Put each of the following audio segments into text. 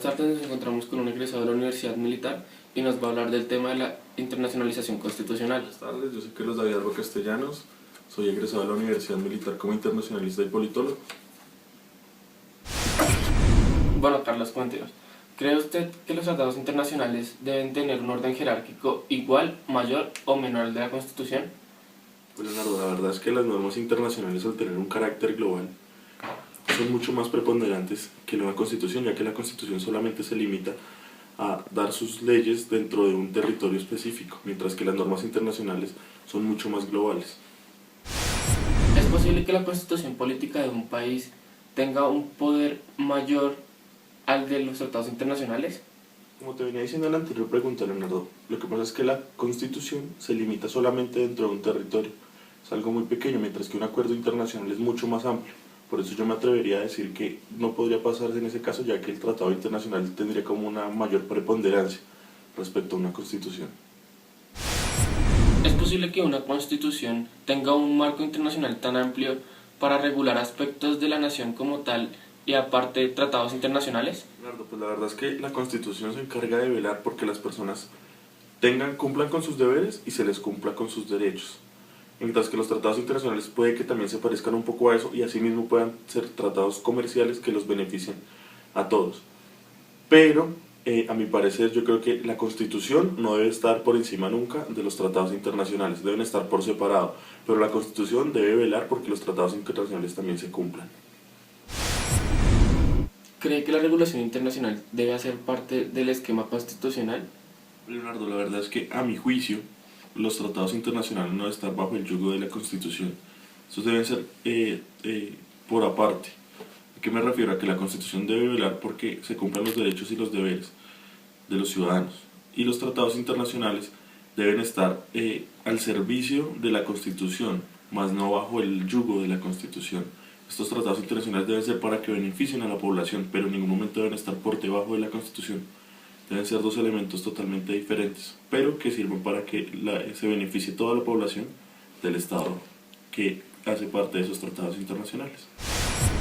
tardes, nos encontramos con un egresado de la Universidad Militar y nos va a hablar del tema de la internacionalización constitucional. Buenas tardes, yo soy Carlos David Alba Castellanos, soy egresado de la Universidad Militar como internacionalista y politólogo. Bueno, Carlos, cuéntenos. ¿Cree usted que los tratados internacionales deben tener un orden jerárquico igual, mayor o menor al de la Constitución? Pues Leonardo, la verdad es que las normas internacionales, al tener un carácter global, son mucho más preponderantes que una constitución, ya que la constitución solamente se limita a dar sus leyes dentro de un territorio específico, mientras que las normas internacionales son mucho más globales. ¿Es posible que la constitución política de un país tenga un poder mayor al de los tratados internacionales? Como te venía diciendo en la anterior pregunta, Leonardo, lo que pasa es que la constitución se limita solamente dentro de un territorio. Es algo muy pequeño, mientras que un acuerdo internacional es mucho más amplio. Por eso yo me atrevería a decir que no podría pasarse en ese caso, ya que el tratado internacional tendría como una mayor preponderancia respecto a una constitución. ¿Es posible que una constitución tenga un marco internacional tan amplio para regular aspectos de la nación como tal y aparte tratados internacionales? Leonardo, pues la verdad es que la constitución se encarga de velar porque las personas cumplan con sus deberes y se les cumpla con sus derechos. Mientras que los tratados internacionales puede que también se parezcan un poco a eso y asimismo puedan ser tratados comerciales que los beneficien a todos. Pero, a mi parecer, yo creo que la Constitución no debe estar por encima nunca de los tratados internacionales, deben estar por separado, pero la Constitución debe velar porque los tratados internacionales también se cumplan. ¿Cree que la regulación internacional debe hacer parte del esquema constitucional? Leonardo, la verdad es que a mi juicio los tratados internacionales no deben estar bajo el yugo de la Constitución. Estos deben ser por aparte. ¿A qué me refiero? A que la Constitución debe velar porque se cumplan los derechos y los deberes de los ciudadanos. Y los tratados internacionales deben estar al servicio de la Constitución, más no bajo el yugo de la Constitución. Estos tratados internacionales deben ser para que beneficien a la población, pero en ningún momento deben estar por debajo de la Constitución. Deben ser dos elementos totalmente diferentes, pero que sirvan para que se beneficie toda la población del Estado que hace parte de esos tratados internacionales.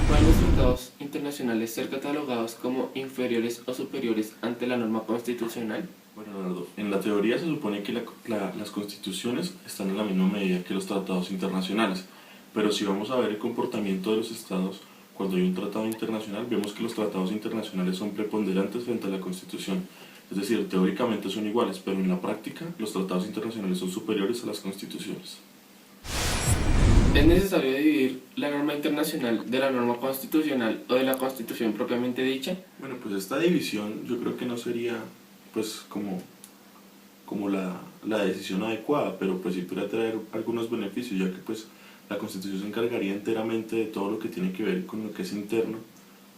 ¿Pueden los tratados internacionales ser catalogados como inferiores o superiores ante la norma constitucional? Bueno, Leonardo, en la teoría se supone que las constituciones están en la misma medida que los tratados internacionales, pero si vamos a ver el comportamiento de los estados, cuando hay un tratado internacional, vemos que los tratados internacionales son preponderantes frente a la Constitución. Es decir, teóricamente son iguales, pero en la práctica los tratados internacionales son superiores a las constituciones. ¿Es necesario dividir la norma internacional de la norma constitucional o de la Constitución propiamente dicha? Bueno, pues esta división yo creo que no sería pues como la decisión adecuada, pero pues sí podría traer algunos beneficios, ya que pues la Constitución se encargaría enteramente de todo lo que tiene que ver con lo que es interno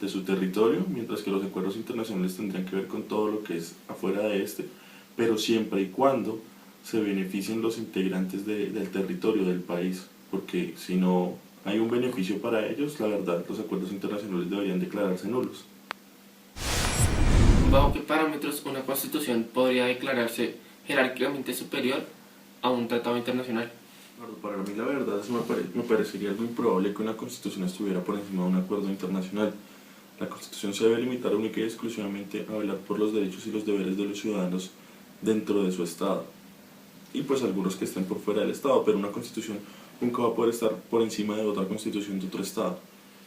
de su territorio, mientras que los acuerdos internacionales tendrían que ver con todo lo que es afuera de este, pero siempre y cuando se beneficien los integrantes del territorio del país, porque si no hay un beneficio para ellos, la verdad, los acuerdos internacionales deberían declararse nulos. ¿Bajo qué parámetros una constitución podría declararse jerárquicamente superior a un tratado internacional? Bueno, para mí la verdad me parecería algo improbable que una constitución estuviera por encima de un acuerdo internacional. La Constitución se debe limitar única y exclusivamente a velar por los derechos y los deberes de los ciudadanos dentro de su Estado. Y pues algunos que estén por fuera del Estado, pero una Constitución nunca va a poder estar por encima de otra Constitución de otro Estado.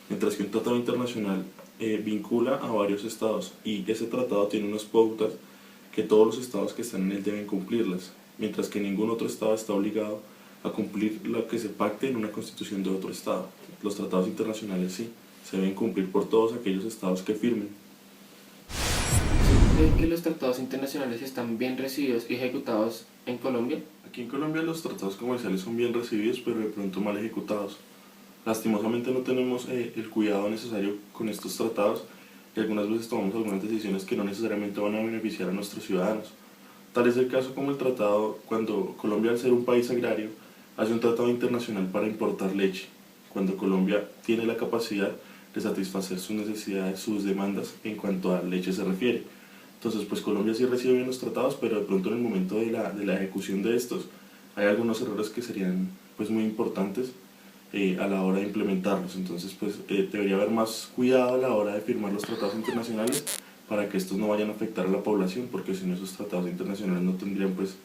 Mientras que un tratado internacional vincula a varios Estados y ese tratado tiene unas pautas que todos los Estados que están en él deben cumplirlas, mientras que ningún otro Estado está obligado a cumplir lo que se pacte en una Constitución de otro Estado. Los tratados internacionales sí, se deben cumplir por todos aquellos estados que firmen. ¿Cree que los tratados internacionales están bien recibidos y ejecutados en Colombia? Aquí en Colombia los tratados comerciales son bien recibidos, pero de pronto mal ejecutados. Lastimosamente no tenemos el cuidado necesario con estos tratados y algunas veces tomamos algunas decisiones que no necesariamente van a beneficiar a nuestros ciudadanos. Tal es el caso como el tratado cuando Colombia, al ser un país agrario, hace un tratado internacional para importar leche, cuando Colombia tiene la capacidad de satisfacer sus necesidades, sus demandas en cuanto a leche se refiere. Entonces, pues Colombia sí recibe bien los tratados, pero de pronto en el momento de la ejecución de estos hay algunos errores que serían pues muy importantes a la hora de implementarlos. Entonces, pues debería haber más cuidado a la hora de firmar los tratados internacionales, para que estos no vayan a afectar a la población, porque si no esos tratados internacionales no tendrían pues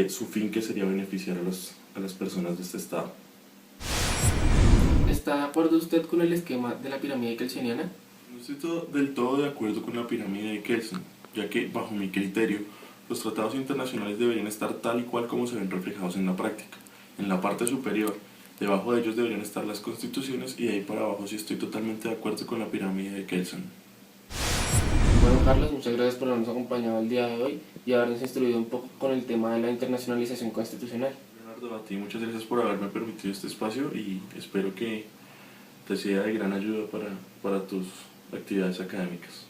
su fin, que sería beneficiar a las personas de este estado. ¿Está de acuerdo usted con el esquema de la pirámide kelseniana? No estoy del todo de acuerdo con la pirámide de Kelsen, ya que, bajo mi criterio, los tratados internacionales deberían estar tal y cual como se ven reflejados en la práctica. En la parte superior, debajo de ellos deberían estar las constituciones, y de ahí para abajo sí estoy totalmente de acuerdo con la pirámide de Kelsen. Bueno, Carlos, muchas gracias por habernos acompañado el día de hoy y habernos instruido un poco con el tema de la internacionalización constitucional. Leonardo, a ti muchas gracias por haberme permitido este espacio y espero que te sea de gran ayuda para tus actividades académicas.